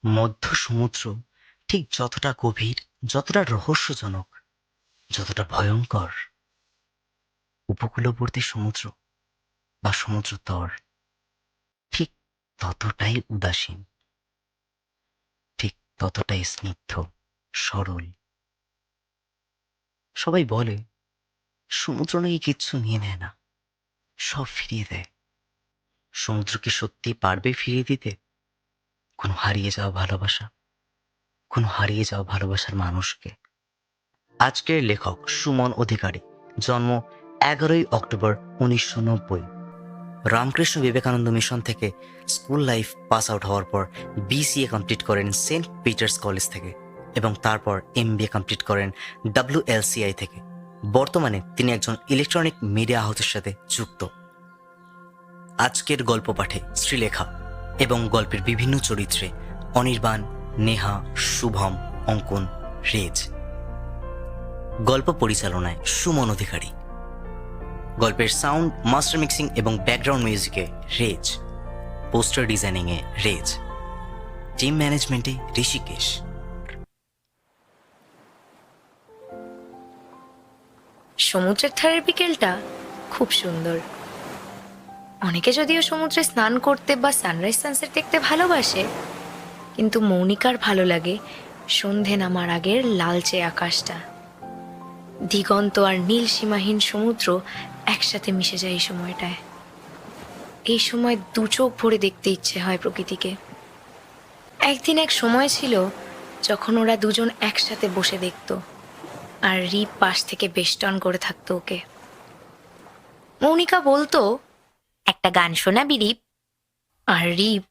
মধ্য সমুদ্র ঠিক যতটা গভীর, যতটা রহস্যজনক, যতটা ভয়ঙ্কর, উপকূলবর্তী সমুদ্র বা সমুদ্রতর ঠিক ততটাই উদাসীন, ঠিক ততটাই স্নিগ্ধ, সরল। সবাই বলে সমুদ্র নাকি কিচ্ছু নিয়ে নেয় না, সব ফিরিয়ে দেয়। সমুদ্র কি সত্যি পারবে ফিরিয়ে দিতে কোনো হারিয়ে যাওয়া ভালোবাসা, কোনো হারিয়ে যাওয়া ভালোবাসার মানুষকে? আজকের লেখক সুমন অধিকারী, জন্ম 11ই অক্টোবর 1990। রামকৃষ্ণ বিবেকানন্দ মিশন থেকে স্কুল লাইফ পাস আউট হওয়ার পর বিসিএ কমপ্লিট করেন সেন্ট পিটার্স কলেজ থেকে এবং তারপর এমবিএ কমপ্লিট করেন WLCI থেকে। বর্তমানে তিনি একজন ইলেকট্রনিক মিডিয়া হাউসের সাথে যুক্ত। আজকের গল্প পাঠে শ্রীলেখা এবং গল্পের বিভিন্ন চরিত্রে অনির্বাণ, নেহা, শুভম, অঙ্কন, রেজ। গল্প পরিচালনায় সুমন অধিকারী। গল্পের সাউন্ড, মাস্টার মিক্সিং এবং ব্যাকগ্রাউন্ড মিউজিকে রেজ। পোস্টার ডিজাইনিংয়ে রেজ। টিম ম্যানেজমেন্টে ঋষিকেশ। সমুদ্রের ধারের বিকেলটা খুব সুন্দর। অনেকে যদিও সমুদ্রে স্নান করতে বা সানরাইজ সানসেট দেখতে ভালোবাসে, কিন্তু মৌনিকার ভালো লাগে সন্ধে নামার আগের লালচে আকাশটা। দিগন্ত আর নীল সীমাহীন সমুদ্র একসাথে মিশে যায় এই সময়টায়। এই সময় দু চোখ ভরে দেখতে ইচ্ছে হয় প্রকৃতিকে। একদিন এক সময় ছিল যখন ওরা দুজন একসাথে বসে দেখত, আর রিপ পাশ থেকে বেষ্টন করে থাকতো ওকে। মৌনিকা বলতো, একটা গান শোনাবি রিপ? আর রিপ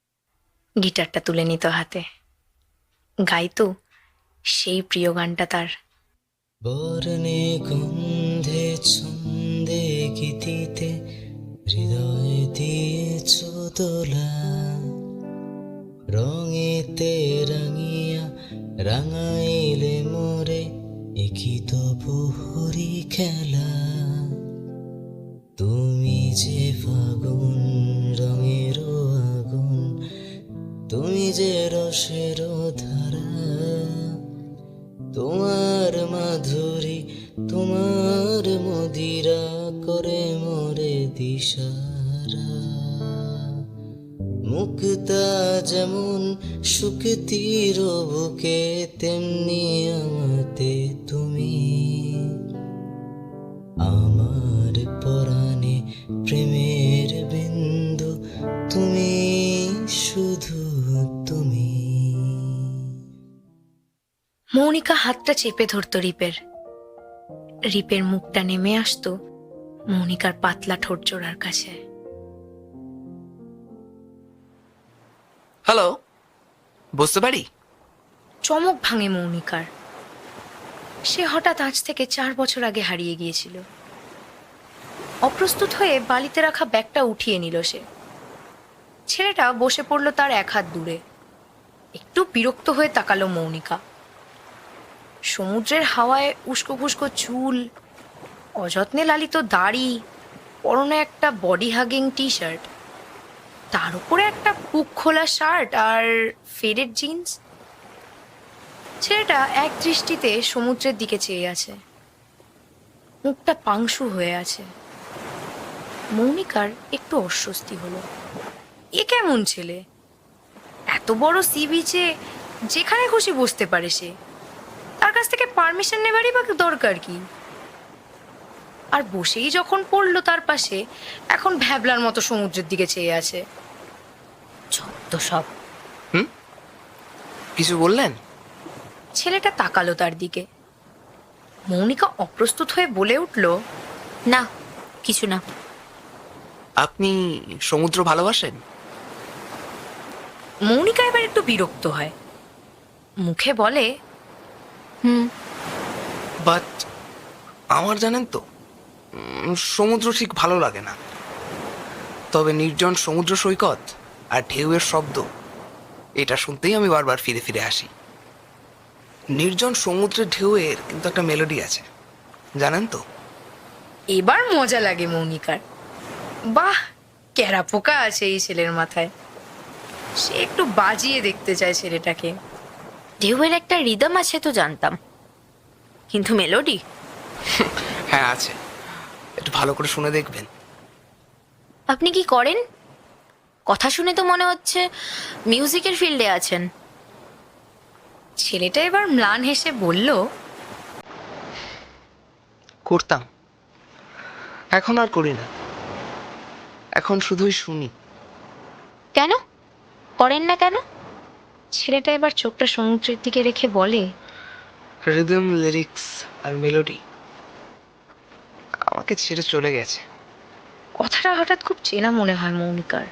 গিটারটা তুলে নিত হাতে, গাইতো সেই প্রিয় গানটা তার। বর্ণে গন্ধে ছন্দে গীতিতে হৃদয় দিয়েছ তোলা, রঙেতে রাঙিয়া রাঙাইলে মোরে একই তবু হরি খেলা। তুমি যে ফাগুন রঙের আগুন, তুমি যে রসের ধারা, তোমার মাধুরী তোমার মদিরা করে মোরে দিশারা। মুক্তা যেমন শুকতির বুকে, তেমনি আমাতে তুমি। আমার পরাণে প্রেমের বিন্দু তুমি, শুধু তুমি। মৌনিকা হাতটা চেপে ধরতো রিপের। রিপের মুখটা নেমে আসতো মৌনিকার পাতলা ঠোঁট জোড়ার কাছে। হ্যালো, বুঝতে পারি? চমক ভাঙে মৌনিকার। সে হঠাৎ আজ থেকে 4 বছর আগে হারিয়ে গিয়েছিল। অপ্রস্তুত হয়ে বালিতে রাখা ব্যাগটা উঠিয়ে নিল সে। ছেলেটা বসে পড়ল তার এক হাত দূরে। একটু বিরক্ত হয়ে তাকালো মৌনিকা। সমুদ্রের হাওয়ায় উস্কো খুস্কো চুল, অযত্নে লালিত দাড়ি, পরনে একটা বডি হাগিং টি শার্ট, তার উপরে একটা বুক খোলা শার্ট আর ফেডেড জিন্স। ছেলেটা এক দৃষ্টিতে সমুদ্রের দিকে চেয়ে আছে, মুখটা পাংশু হয়ে আছে। মৌনিকার একটু অস্বস্তি হলো। এ কেমন ছেলে? এত বড় সি বিচে যেখানে খুশি বসতে পারে সে, তার কাছ থেকে পারমিশন নেবারই বা দরকার কি? আর বসেই যখন পড়লো তার পাশে, এখন ভ্যাবলার মতো সমুদ্রের দিকে চেয়ে আছে। যত সব। কিছু বললেন? ছেলেটা তাকালো তার দিকে। মৌনিকা অপ্রস্তুত হয়ে বলে উঠল, না কিছু না। আপনি সমুদ্র ভালোবাসেন? মৌনিকা এবার একটু বিরক্ত হয়, মুখে বলে, বাট আমার জানেন তো সমুদ্র ঠিক ভালো লাগে না। তবে নির্জন সমুদ্র সৈকত আর ঢেউয়ের শব্দ, এটা শুনতেই আমি বারবার ফিরে ফিরে আসি। নির্জন সমুদ্রের ঢেউয়ের কিন্তু একটা মেলোডি আছে, জানেন তো? এবার মজা লাগে মৌনিকার। বাহ, ক্যারা পোকা আছে এই ছেলের মাথায়। সে একটু বাজিয়ে দেখতে চায় ছেলেটাকে। ঢেউয়ের একটা রিদম আছে তো জানতাম, কিন্তু মেলোডি? হ্যাঁ আছে, একটু ভালো করে শুনে দেখবেন। আপনি কি করেন? কথা শুনে তো মনে হচ্ছে মিউজিকের ফিল্ডে আছেন। ছেলেটা এবার ম্লান হেসে বলল, করতাম, এখন আর করি না, এখন শুধুই শুনি। কেন করেন না কেন? ছেলেটা এবার চোখটা সমুদ্রের দিকে রেখে বলে, রিদম, লিরিক্স আর মেলোডি আমাকে ছেড়ে চলে গেছে। কথাটা হঠাৎ খুব চেনা মনে হয় মৌনিকার।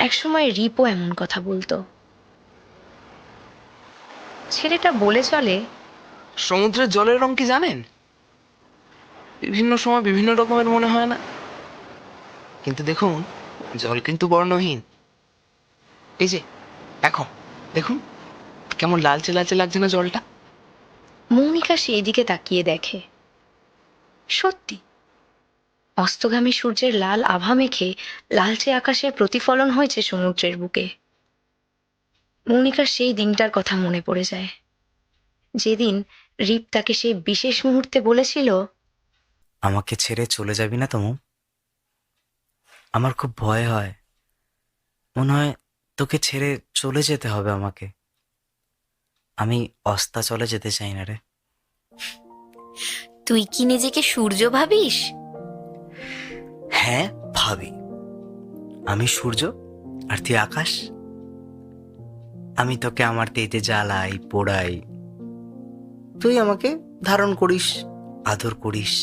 একসময় রিপো এমন কথা বলতো। ছেলেটা বলে চলে, সমুদ্রের জলের রং কি জানেন? বিভিন্ন সময় বিভিন্ন রকমের মনে হয় না? কিন্তু দেখুন, জল কিন্তু বর্ণহীন। এই যে এখন দেখুন, কেমন লালচে লালচে লাগছে না জলটা? মৌনিকা সেই দিকে তাকিয়ে দেখে, সত্যি অস্তগামী সূর্যের লাল আভা মেখে লালচে আকাশে প্রতিফলন হয়েছে সমুদ্রের বুকে। মৌনিকার সেই দিনটার কথা মনে পড়ে যায়, যেদিন রিপ তাকে সেই বিশেষ মুহূর্তে বলেছিল, আমাকে ছেড়ে চলে যাবি না তো মৌ? আমার খুব ভয় হয়, মনে হয় তোকে ছেড়ে চলে যেতে হবে আমাকে। আমি অস্তাচলে যেতে চাই না রে। তুই কি নিজেকে সূর্য ভাবিস? হ্যাঁ ভাবি, আমি সূর্য আর তুই আকাশ। আমি তোকে আমার তেতে জ্বালাই পোড়াই, তুই আমাকে ধারণ করিস, আদর করিস,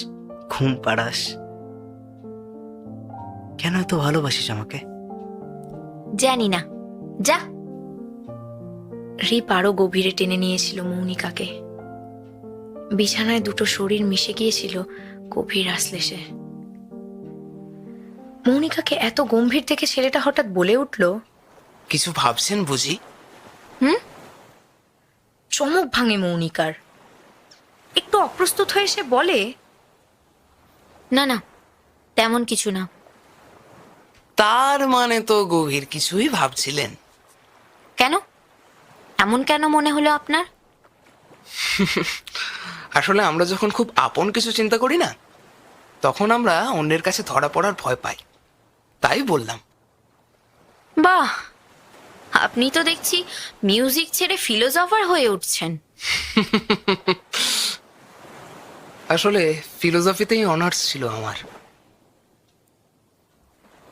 ঘুম পাড়াস। কেন এত ভালোবাসিস আমাকে? জানি না, যা। রিপ আরো গভীরে টেনে নিয়েছিল মৌনিকাকে। বিছানায় দুটো শরীর মিশে গিয়েছিল গভীর আশ্লেষে। মৌনিকাকে এত গম্ভীর দেখে ছেলেটা হঠাৎ বলে উঠল, কিছু ভাবছেন বুঝি? চমক ভাঙে মৌনিকার। একটু অপ্রস্তুত হয়ে সে বলে, না না, তেমন কিছু না। তার মানে তো গভীর কিছুই ভাবছিলেন। কেন? এমন কেন মনে হলো আপনার? আসলে আমরা যখন খুব আপন কিছু চিন্তা করি না, তখন আমরা অন্যের কাছে ধরা পড়ার ভয় পাই, তাই বললাম। বাহ, আপনি তো দেখছি মিউজিক ছেড়ে ফিলোসফার হয়ে উঠছেন। আসলে ফিলোসফিতেই অনার্স ছিল আমার।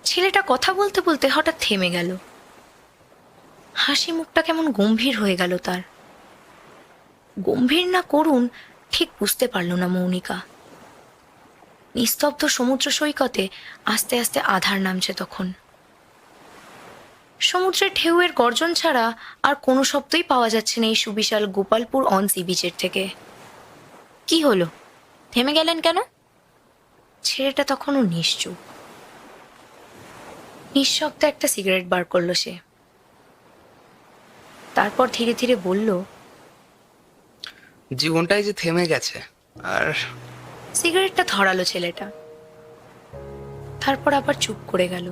ছেলেটা কথা বলতে বলতে হঠাৎ থেমে গেল। হাসি মুখটা কেমন গম্ভীর হয়ে গেল তার। গম্ভীর না করুণ ঠিক বুঝতে পারল না মৌনিকা। নিস্তব্ধ সমুদ্র সৈকতে আস্তে আস্তে আধার নামছে তখন। সমুদ্রের ঢেউয়ের গর্জন ছাড়া আর কোনো শব্দই পাওয়া যাচ্ছে না এই সুবিশাল গোপালপুর অন সি বিচের থেকে। কি হলো, থেমে গেলেন কেন? ছেলেটা তখনও নিশ্চুপ। নিঃশব্দে একটা সিগারেট বার করলো সে। তারপর ধীরে ধীরে বলল, জীবনটাই যে থেমে গেছে। আর সিগারেটটা ধরালো ছেলেটা। তারপর আবার চুপ করে গেল।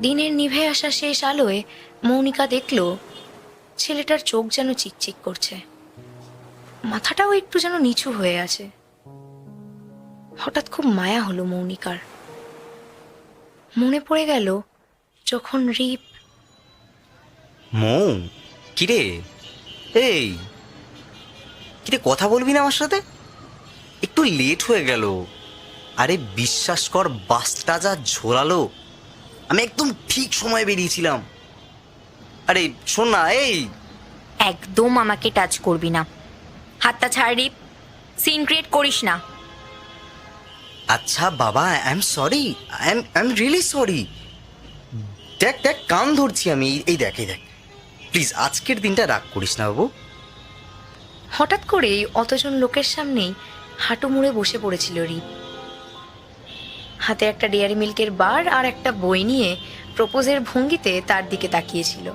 দিনের নিভে আসা শেষ আলোয় মৌনিকা দেখল ছেলেটার চোখ যেন চিকচিক করছে, মাথাটাও একটু যেন নিচু হয়ে আছে। হঠাৎ খুব মায়া হলো মৌনিকার। মনে পড়ে গেল যখন রিপ। মৌ, কিরে? এই কিরে, কথা বলবি না আমার সাথে? একটু লেট হয়ে গেল। আরে বিশ্বাস কর, বাসটা যা ঝোলালো, আমি একদম ঠিক সময় বেরিয়েছিলাম। আরে শোন না, এই একদম আমাকে টাচ করবি না, হাতটা ছাড় রিপ, সিন ক্রিয়েট করিস না। আচ্ছা বাবা, I am sorry, I am really sorry. দেখ দেখ, কান ধরছি আমি, এই দেখ এই দেখ, প্লিজ আজকের দিনটা রাগ করিস না বাবু। হঠাৎ করেই অতজন লোকের সামনেই হাঁটু মুড়ে বসে পড়েছিল রিপ। হাতে একটা ডেয়ারি মিল্কের বার আর একটা বই নিয়ে প্রপোজের ভঙ্গিতে তার দিকে তাকিয়েছিল।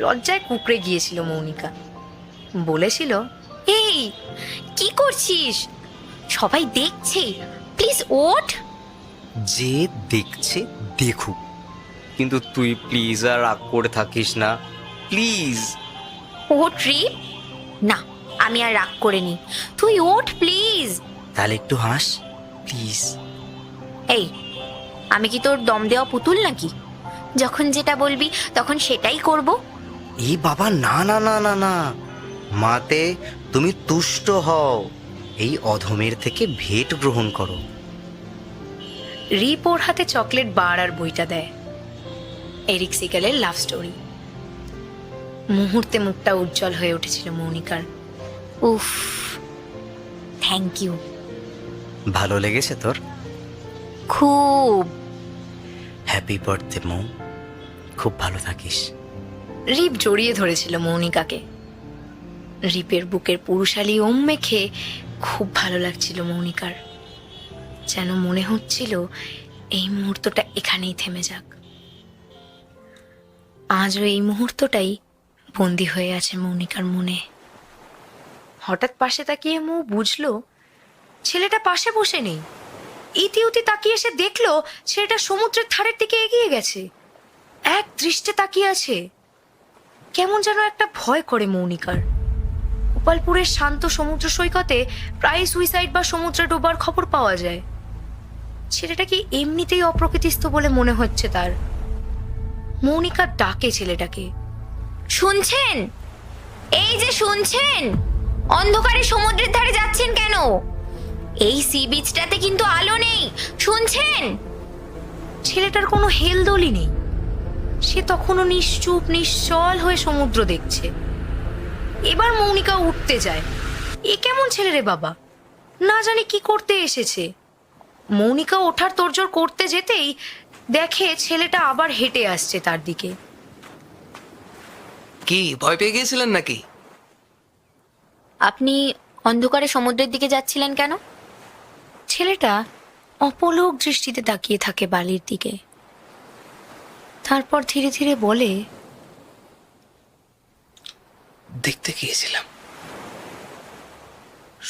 লজ্জায় কুকড়ে গিয়েছিল মৌনিকা। বলেছিল, এই কি করছিস? সবাই দেখছে, প্লিজ ওঠ। যে দেখছে দেখুক, কিন্তু তুই প্লিজ আর রাগ করে থাকিস না, প্লিজ। ওঠ রিপ। না, আমি আর রাগ করে নি, তুই ওঠ প্লিজ। তাহলে একটু হাস প্লিজ। এই, আমি কি তোর দম দেওয়া পুতুল নাকি? যখন যেটা বলবি তখন সেটাই করব। এই বাবা, না না না না না, মাতে তুমি তুষ্ট হও, এই অধমের থেকে ভেট গ্রহণ করো। রিপ ওর হাতে চকলেট বার আর বইটা দেয়, এরিক সিগেলের লাভ স্টোরি। মুহূর্তে মুখটা উজ্জ্বল হয়ে উঠেছিল মৌনিকার। উফ, থ্যাংক ইউ। ভালো লেগেছে তোর? খুব। হ্যাপি বার্থডে মৌ, খুব ভালো থাকিস। রিপ জড়িয়ে ধরেছিল মৌনিকাকে। রিপের বুকের পুরুষালী ওম মেখে খুব ভালো লাগছিল মৌনিকার। যেন মনে হচ্ছিল এই মুহূর্তটা এখানেই থেমে যাক। আজও এই মুহূর্তটাই বন্দি হয়ে আছে মৌনিকার মনে। হঠাৎ পাশে তাকিয়ে মৌ বুঝলো ছেলেটা পাশে বসে নেই। ইতিউতি তাকিয়ে এসে দেখলো ছেলেটা সমুদ্রের ধারের দিকে এগিয়ে গেছে, এক দৃষ্টে তাকিয়ে আছে। কেমন যেন একটা ভয় করে মৌনিকার। গোপালপুরের শান্ত সমুদ্র সৈকতে প্রায় সুইসাইড বা সমুদ্রে ডোবার খবর পাওয়া যায়। ছেলেটাকে এমনিতেই অপ্রকৃতিস্থ বলে মনে হচ্ছে তার। মৌনিকা ডাকে ছেলেটাকে, শুনছেন? এই যে শুনছেন, অন্ধকারে সমুদ্রের ধারে যাচ্ছেন কেন? এই সি বিচটাতে কিন্তু আলো নেই, শুনছেন? ছেলেটার কোনো হেলদোলই নেই। সে তখনও নিশ্চুপ নিশ্চল হয়ে সমুদ্র দেখছে। এবার মৌনিকা উঠতে যায়। এ কেমন ছেলে রে বাবা, না জানি কি করতে এসেছে। মৌনিকা ওঠার তোড়জোড় করতে যেতেই দেখে ছেলেটা আবার হেঁটে আসছে তার দিকে। কি ভয় পেয়ে গিয়েছিলেন নাকি? আপনি অন্ধকারে সমুদ্রের দিকে যাচ্ছিলেন কেন? ছেলেটা অপলক দৃষ্টিতে তাকিয়ে থাকে বালির দিকে। তারপর ধীরে ধীরে বলে, দেখতে গিয়েছিলাম।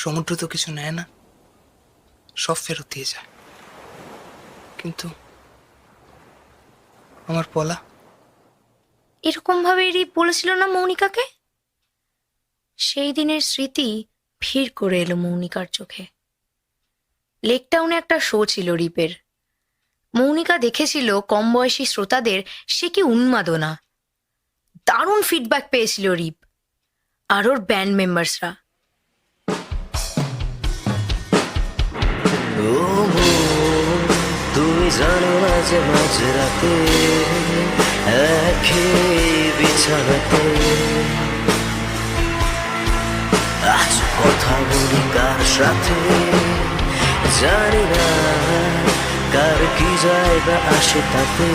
সমুদ্র তো কিছু নেয় না, সব ফেরত দিয়ে যায়। কিন্তু আমার পলা। এরকম ভাবে রিপ বলেছিল না মৌনিকাকে? সেই দিনের স্মৃতি ভিড় করে এলো মৌনিকার চোখে। লেকটাউনে একটা শো ছিল রিপের। মৌনিকা দেখেছিল কম বয়সী শ্রোতাদের সে কি উন্মাদনা। দারুণ ফিডব্যাক পেয়েছিল রিপ আর ওর ব্যান্ড মেম্বার্সরা। ও মন, তুমি জানো মাঝে মাঝে রাতে একে বিছানাতে আজ কথা বলি কার সাথে, জানি না কার কি যায় বা আসে তাতে,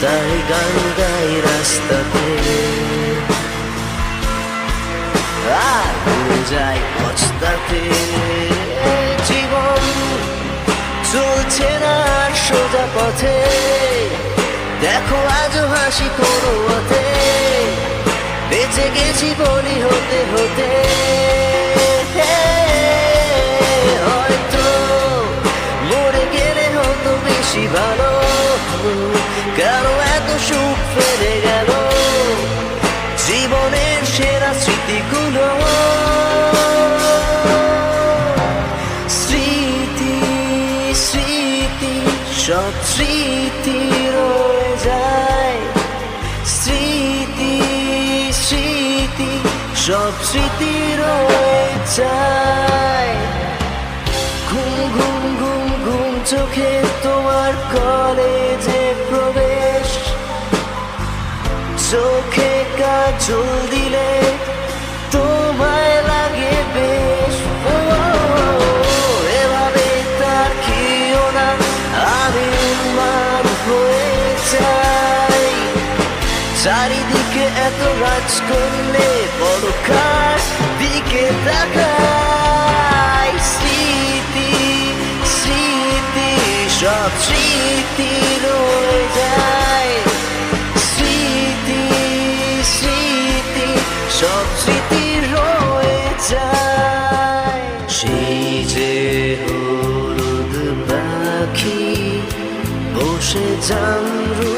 তাই গান গাই রাস্তাতে। আর ভুলে যাই পছতাতে, জীবন চলছে না আর সোজা পথে। দেখো আজও হাসি কোনো পথে, বেঁচে গেছি বলি হতে হতে। হয়তো মরে গেলে হতো বেশি ভালো, কেন এত সুখ ফেলে গেল জীবনের সেরা স্মৃতিগুলো। স্মৃতি স্মৃতি সব স্মৃতি রয়ে যায়, স্মৃতি স্মৃতি সব স্মৃতি রয়ে যায়। ঘুম ঘুম ঘুম ঘুম চোখে তোমার কলেজে প্রবেশ, চোখে কাজল দিলে তোমায় লাগে বেশ। ও এভাবে তাকিও না, আমি উন্মাদ হয়ে যাই। চারিদিকে এত রাজ করলে বড় কার দিকে তাকাই। স্মৃতি স্মৃতি সব স্মৃতি রয়ে যায়, স্মৃতি স্মৃতি সব স্মৃতি রয়ে যায়। সেই যে হলুদ পাখি বসে জামরু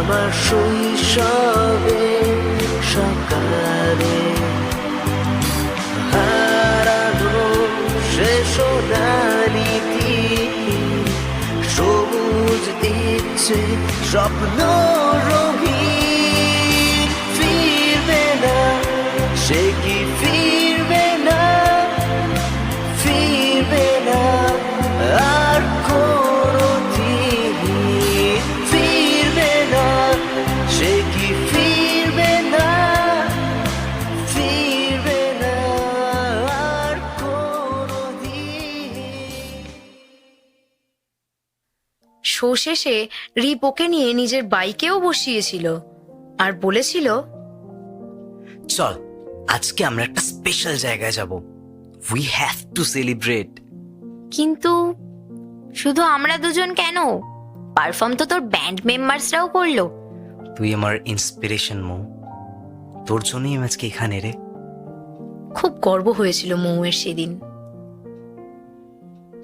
আমার শৈশবে সকালে হারানো সে সোনালি তীর, সবুজ দিচ্ছে স্বপ্ন রঙিন। ফিরবে না, সে কি ফিরবে না, ফিরবে না আর কোনদিন। ফিরবে না, সে কি ফিরবে না, ফিরবে না আর কোনদিন। শো শেষে রিপ ওকে নিয়ে নিজের বাইকেও বসিয়েছিল আর বলেছিল, চল আজকে আমরা একটা স্পেশাল জায়গায় যাব। We have to celebrate. কিন্তু শুধু আমরা দুজন কেন, পারফর্ম তো তোর ব্যান্ড মেম্বার্সরাও করলো। তুই আমার ইন্সপিরেশন মৌ, তোর জন্যই আমি আজকে এখানে রে। খুব গর্ব হয়েছিল মৌয়ের সেদিন,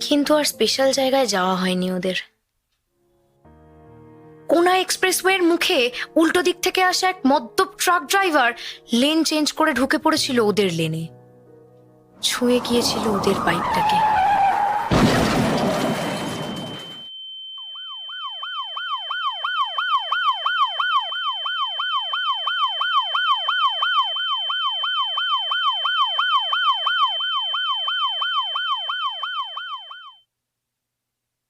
কিন্তু আর স্পেশাল জায়গায় যাওয়া হয়নি ওদের। কোনা এক্সপ্রেসওয়ের মুখে উল্টো দিক থেকে আসা এক মদ্যপ ট্রাক ড্রাইভার লেন চেঞ্জ করে ঢুকে পড়েছিল ওদের লেনে, ছুঁয়ে গিয়েছিল ওদের বাইকটাকে।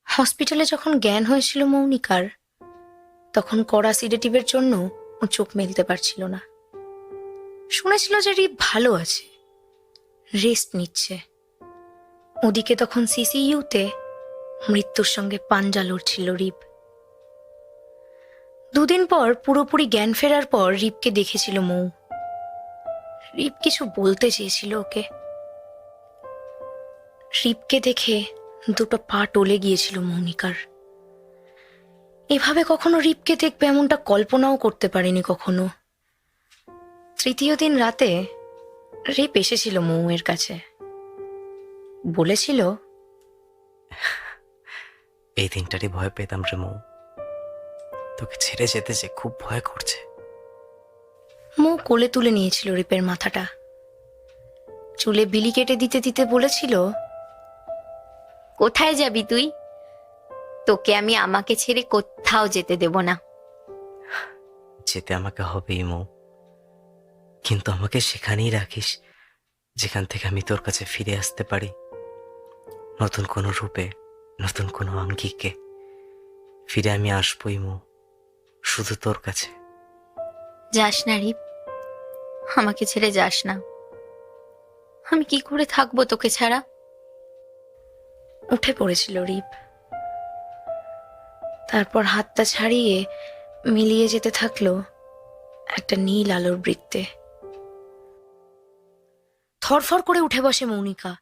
হসপিটালে যখন জ্ঞান হয়েছিল মৌনিকার, তখন কড়া সিডেটিভের জন্য ও চোখ মেলতে পারছিল না। শুনেছিল যে রিপ ভালো আছে, রেস্ট নিচ্ছে। ওদিকে তখন সিসিইউতে মৃত্যুর সঙ্গে পাঞ্জা লড়ছিল রিপ। দুদিন পর পুরোপুরি জ্ঞান ফেরার পর রিপকে দেখেছিল মৌ। রিপ কিছু বলতে চেয়েছিল ওকে। রিপকে দেখে দুটো পা টলে গিয়েছিল মৌনিকার। এভাবে কখনো রিপকে দেখবে এমনটা কল্পনাও করতে পারেনি কখনো। তৃতীয় দিন রাতে রিপ এসেছিল মৌয়ের কাছে, বলেছিল, এই দিনটারই ভয় পেতাম রে মৌ, তোকে ছেড়ে যেতে যে খুব ভয় করছে। মৌ কোলে তুলে নিয়েছিল রিপের মাথাটা, চুলে বিলি কেটে দিতে দিতে বলেছিল, কোথায় যাবি তুই? তোকে আমি আমাকে ছেড়ে কোথাও যেতে দেব না। যেতে আমাকে হবেই মৌ, কিন্তু আমাকে সেখানেই রাখিস যেখান থেকে আমি তোর কাছে ফিরে আসতে পারি, নতুন কোনো রূপে, নতুন কোনো আঙ্গিকে। ফিরে আমি আসবই মৌ, শুধু তোর কাছে। যাস না রিপ, আমাকে ছেড়ে যাস না। আমি কি করে থাকবো তোকে ছাড়া? উঠে পড়েছিল রিপ, তারপর হাতটা ছাড়িয়ে মিলিয়ে যেতে থাকলো একটা নীল আলোর বৃত্তে। থরথর করে উঠে বসে মৌনিকা।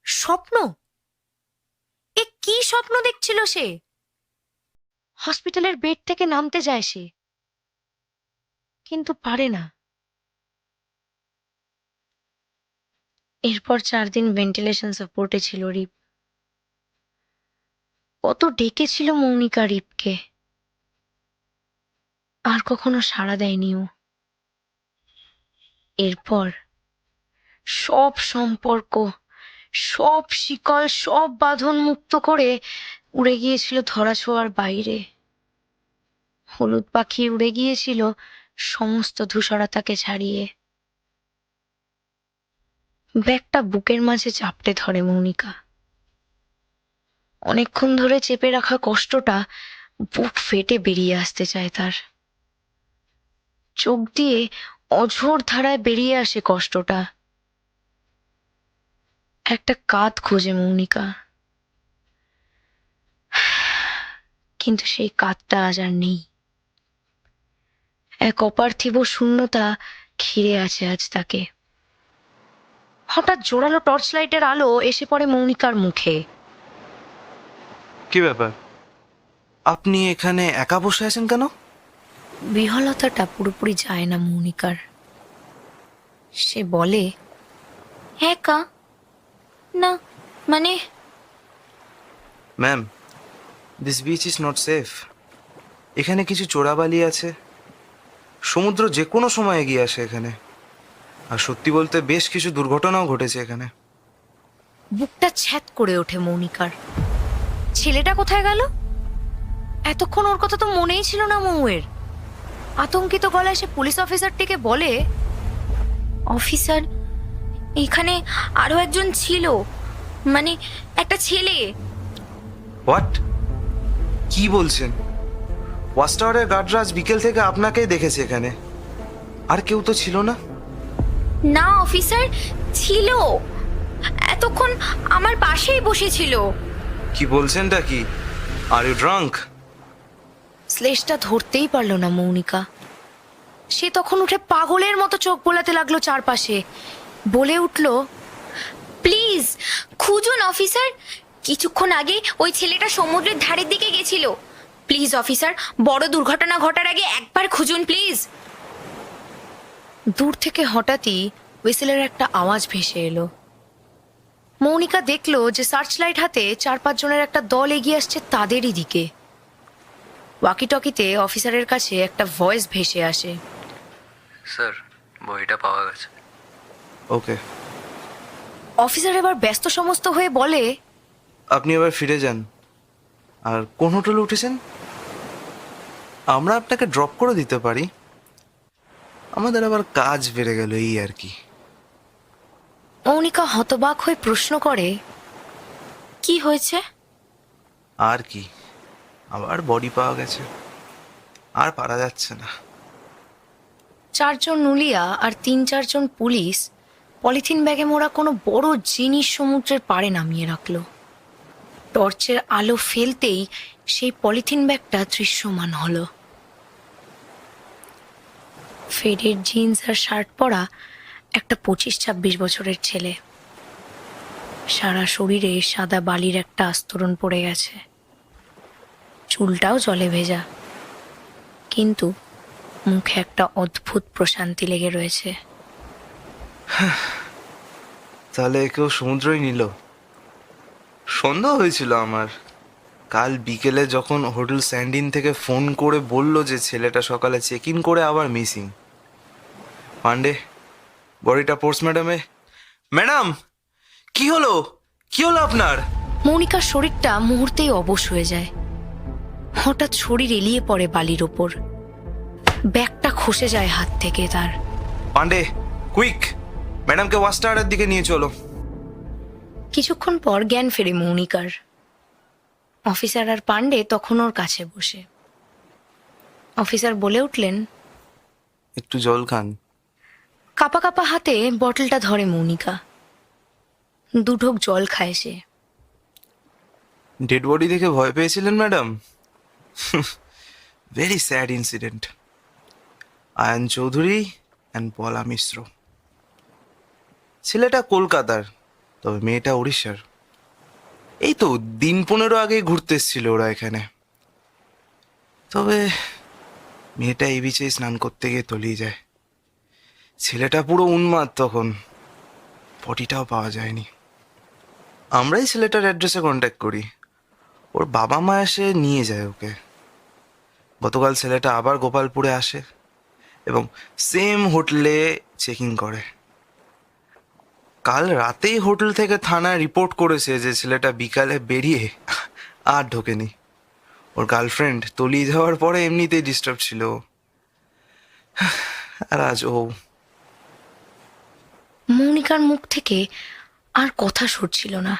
স্বপ্ন? এ কি স্বপ্ন দেখছিল সে? হসপিটালের বেড থেকে নামতে যায় সে, কিন্তু পারে না। এরপর 4 দিন ভেন্টিলেশন সাপোর্টে ছিল রিপ। কত ডেকেছিল মৌনিকা রিপকে, আর কখনো সাড়া দেয়নি ও। এরপর সব সম্পর্ক, সব শিকল, সব বাঁধন মুক্ত করে উড়ে গিয়েছিল ধরাছোঁয়ার বাইরে। হলুদ পাখি উড়ে গিয়েছিল সমস্ত ধূসরতাকে ছাড়িয়ে। ব্যাগটা বুকের মাঝে চাপটে ধরে মৌনিকা। অনেকক্ষণ ধরে চেপে রাখা কষ্টটা বুক ফেটে বেরিয়ে আসতে চায় তার। চোখ দিয়ে অঝোর ধারায় বেরিয়ে আসে কষ্টটা। একটা কাঁধ খোঁজে মৌনিকা, কিন্তু সেই কাঁধটা আজ আর নেই। এক অপার্থিব শূন্যতা ঘিরে আছে আজ তাকে। হঠাৎ জোরালো টর্চ লাইটের আলো এসে পড়ে মৌনিকার মুখে। কি ব্যাপার, আপনি এখানে একা বসে আছেন কেন? বিহলতাটা পুরোপুরি যায় না মৌনিকার। সে বলে, একা না, মানে ma'am, this beach is not safe. এখানে কিছু চোরাবালি আছে। সমুদ্র যে কোনো সময় এগিয়ে আসে এখানে। আর সত্যি বলতে বেশ কিছু দুর্ঘটনাও ঘটেছে এখানে। বুকটা ছ্যাত করে ওঠে মৌনিকার। ছেলেটা কোথায় গেল? এতক্ষণ ওর কথা তো মনেই ছিল না মৌয়ের। আতঙ্কিত গলায় সে পুলিশ অফিসারটিকে বলে, অফিসার, এখানে আরো একজন ছিল, মানে একটা ছেলে। হোয়াট? কি বলছেন? ওয়াচ টাওয়ারের গার্ডরা আজ বিকেল থেকে আপনাকেই দেখেছে এখানে। আর কেউ তো ছিল না? না অফিসার, ছিল। এতক্ষণ আমার পাশেই বসেছিল। কি বলছেনটা কি? Are you drunk? শ্লেষটা ধরতেই পারল না মৌনিকা। সে তখন উঠে পাগলের মতো চোখ বোলাতে লাগলো চারপাশে। বলে উঠল, প্লিজ খুঁজুন অফিসার, কিছুক্ষণ আগে ওই ছেলেটা সমুদ্রের ধারের দিকে গেছিল। প্লিজ অফিসার, বড় দুর্ঘটনা ঘটার আগে একবার খুঁজুন প্লিজ। দূর থেকে হঠাৎই হুইসেলের একটা আওয়াজ ভেসে এলো। মৌনিকা দেখলো যে সার্চ লাইট হাতে 4-5 জনের একটা দল এগিয়ে আসছে তাদেরই দিকে। ওয়াকি টকিতে অফিসারের কাছে একটা ভয়েস ভেসে আসে, স্যার, বইটা পাওয়া গেছে। ওকে। অফিসার এবার ব্যস্ত সমস্ত হয়ে বলে, আপনি এবার ফিরে যান। আর কোন হোটেলে উঠেছেন? আমরা আপনাকে ড্রপ করে দিতে পারি। আমাদের আবার কাজ বেড়ে গেল, এই আর কি। মৌনিকা হতবাক হয়ে প্রশ্ন করে, কি হয়েছে? আর কি, আবার বডি পাওয়া গেছে, আর পারা যাচ্ছে না। 4 জন নুলিয়া আর 3-4 জন পুলিশ পলিথিন ব্যাগে মোড়া কোনো বড় জিনিস সমুদ্রের পাড়ে নামিয়ে রাখলো। টর্চের আলো ফেলতেই সেই পলিথিন ব্যাগটা দৃশ্যমান হলো। ফেডের জিন্স আর শার্ট পরা একটা 25-26 বছরের ছেলে। সারা শরীরে সাদা বালির একটা আস্তরণ পড়ে গেছে, চুলটাও জলে ভেজা, কিন্তু মুখে একটা অদ্ভুত প্রশান্তি লেগে রয়েছে। তাহলে কেউ সমুদ্রই নিল? সন্দেহ হয়েছিল আমার। কাল বিকেলে যখন হোটেল স্যান্ডিন থেকে ফোন করে বলল যে ছেলেটা সকালে চেক ইন করে আবার মিসিং। পান্ডে, বডিটা পোস্টমর্টমে। ম্যাডাম, কি হলো? কি হলো আপনার? মৌনিকার শরীরটা মুহূর্তেই অবশ হয়ে যায়। হঠাৎ শরীর এলিয়ে পড়ে বালির ওপর। ব্যাগটা খসে যায় হাত থেকে তার। পান্ডে, কুইক, ম্যাডামকে ওয়াচ টাওয়ারের দিকে নিয়ে চলো। কিছুক্ষণ পর জ্ঞান ফেরে মৌনিকার। অফিসার আর পান্ডে তখন ওর কাছে বসে। অফিসার বলে উঠলেন, একটু জল খান। কাপা কাপা হাতে বটলটা ধরে মৌনিকা। 2 ঢোক জল খায় সে। ডেড বডি দেখে ভয় পেয়েছিলেন madam? Very sad incident. Ion Chowdhury and পলা মিশ্র। ছেলেটা কলকাতার, তবে মেয়েটা উড়িষ্যার। এই তো দিন 15 আগেই ঘুরতে এসেছিল ওরা এখানে। তবে মেয়েটা এই বিচে স্নান করতে গিয়ে তলিয়ে যায়। ছেলেটা পুরো উন্মাদ তখন। বডিটাও পাওয়া যায়নি। আমরাই ছেলেটার অ্যাড্রেসে কন্ট্যাক্ট করি। ওর বাবা মা এসে নিয়ে যায় ওকে। গতকাল ছেলেটা আবার গোপালপুরে আসে এবং সেম হোটেলে চেকিং করে। কাল রাতেই হোটেল থেকে থানায় রিপোর্ট করেছে যে ছেলেটা বিকালে বেরিয়ে আর ঢোকেনি। ওর গার্লফ্রেন্ড তলিয়ে যাওয়ার পরে এমনিতেই ডিস্টার্ব ছিল। আর আজ ও। মৌনিকার মুখ থেকে আর কথা সরছিল না।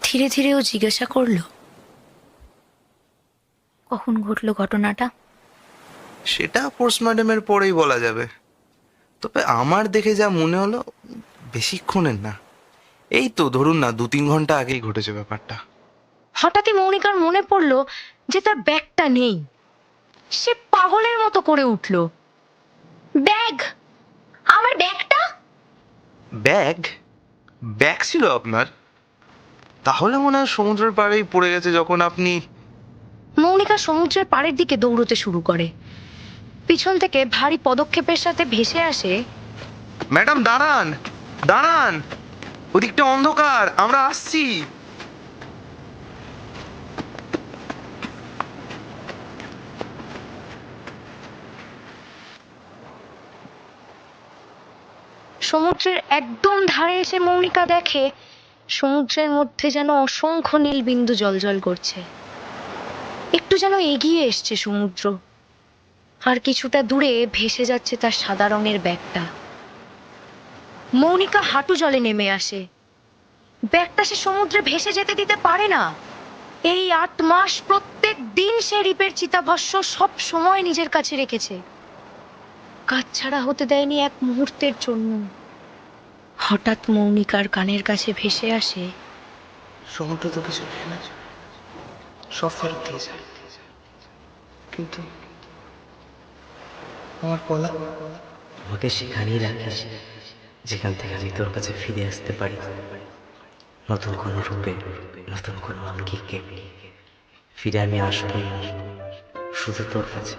ধীরে ধীরে ও জিজ্ঞাসা করল, কখন ঘটলো ঘটনাটা? সেটা পোস্টমর্টমের পরেই বলা যাবে। তবে আমার দেখে যা মনে হলো বেশিক্ষণের না। এই তো ধরুন না 2-3 ঘন্টা আগেই ঘটেছে ব্যাপারটা। হঠাৎই মৌনিকার মনে পড়ল যে তার ব্যাগটা নেই। সে পাগলের মতো করে উঠল, ব্যাগ, আমার ব্যাগটা! ব্যাগ? ব্যাগ ছিল আপনার? তাহলে মনে হয় সমুদ্রের পাড়েই পড়ে গেছে যখন আপনি। মৌনিকা সমুদ্রের পাড়ের দিকে দৌড়তে শুরু করে। পিছন থেকে ভারী পদক্ষেপের সাথে ভেসে আসে, ম্যাডাম দাঁড়ান, দাঁড়ান, ওদিকটা অন্ধকার, আমরা আসছি। সমুদ্রের একদম ধারে এসে মৌনিকা দেখে সমুদ্রের মধ্যে যেন অসংখ্য নীল বিন্দু জ্বলজ্বল করছে। একটু যেন এগিয়ে এসছে সমুদ্র, আর কিছুটা দূরে ভেসে যাচ্ছে তার সাদা রঙের ব্যাগটা। মৌনিকা হাঁটু জলে নেমে আসে। ব্যাগটা সে সমুদ্রে ভেসে যেতে দিতে পারে না। এই 8 মাস প্রত্যেক দিন সে রিপের চিতাভস্য সব সময় নিজের কাছে রেখেছে, কাজ ছাড়া হতে দেয়নি এক মুহূর্তের জন্য। হঠাৎ মৌনিকার কানের কাছে ভেসে আসে, সমুদ্র তো কিছু নেয় না, সব ফেরত দিয়ে যায়, কিন্তু আমার পলা আমাকে সেখানেই রাখিস, যেখান থেকে আমি তোর কাছে ফিরে আসতে পারি, নতুন কোনো রূপে, নতুন কোনো আঙ্গিকে। ফিরে আমি আসবই শুধু তোর কাছে।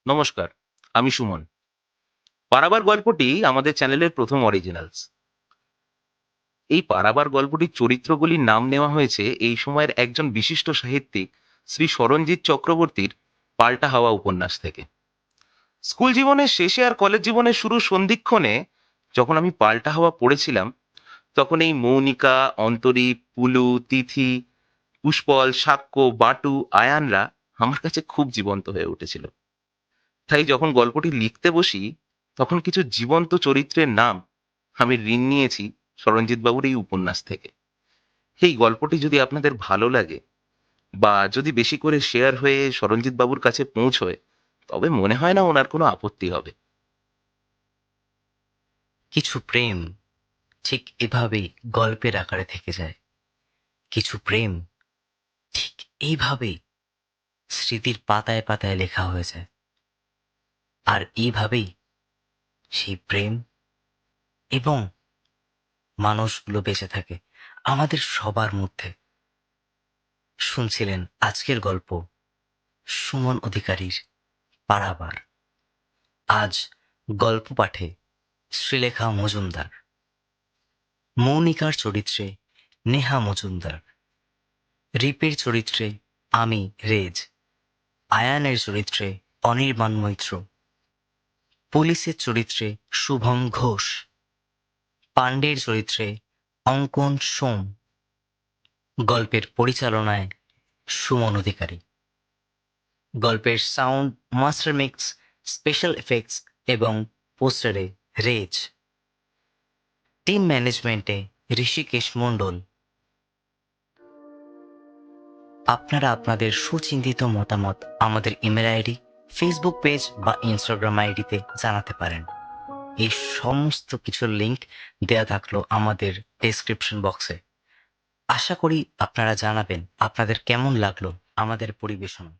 নমস্কার, আমি সুমন। পারাবার গল্পটি আমাদের চ্যানেলের প্রথম অরিজিনালস। এই পারাবার গল্পটির চরিত্রগুলির নাম নেওয়া হয়েছে এই সময়ের একজন বিশিষ্ট সাহিত্যিক শ্রী সরঞ্জিৎ চক্রবর্তীর পাল্টা হাওয়া উপন্যাস থেকে। স্কুল জীবনের শেষে আর কলেজ জীবনের শুরু সন্ধিক্ষণে যখন আমি পাল্টা হাওয়া পড়েছিলাম, তখন এই মৌনিকা, অন্তরী, পুলু, তিথি, পুষ্পল, সাক্ষ্য, বাটু, আয়ানরা আমার কাছে খুব জীবন্ত হয়ে উঠেছিল। তাই যখন গল্পটি লিখতে বসি, তখন কিছু জীবন্ত চরিত্রের নাম আমি ঋণ নিয়েছি সরঞ্জিত বাবুর এই উপন্যাস থেকে। এই গল্পটি যদি আপনাদের ভালো লাগে বা যদি বেশি করে শেয়ার হয়ে সরঞ্জিত বাবুর কাছে পৌঁছয়, তবে মনে হয় না ওনার কোনো আপত্তি হবে। কিছু প্রেম ঠিক এভাবেই গল্পের আকারে থেকে যায়। কিছু প্রেম ঠিক এইভাবেই স্মৃতির পাতায় পাতায় লেখা হয়ে যায়। আর এইভাবেই সেই প্রেম এবং মানুষগুলো বেঁচে থাকে আমাদের সবার মধ্যে। শুনছিলেন আজকের গল্প সুমন অধিকারীর পারাবার। আজ গল্প পাঠে শ্রীলেখা মজুমদার, মৌনিকার চরিত্রে নেহা মজুমদার, রিপের চরিত্রে আমি রেজ, আয়ানের চরিত্রে অনির্বাণ মৈত্র, পুলিশের চরিত্রে শুভম ঘোষ, পাণ্ডের চরিত্রে অঙ্কন সোম, গল্পের পরিচালনায় সুমন অধিকারী, গল্পের sound, master mix, special effects এবং পোস্টারে রেজ, টিম ম্যানেজমেন্টে ঋষিকেশ মণ্ডল। আপনারা আপনাদের সুচিন্তিত মতামত আমাদের ইমেল আইডি, ফেসবুক পেজ বা ইনস্টাগ্রাম আইডিতে জানাতে পারেন। এই সমস্ত কিছুর লিংক দেয়া থাকলো আমাদের ডেসক্রিপশন বক্সে। আশা করি আপনারা জানাবেন আপনাদের কেমন লাগলো আমাদের পরিবেশনা।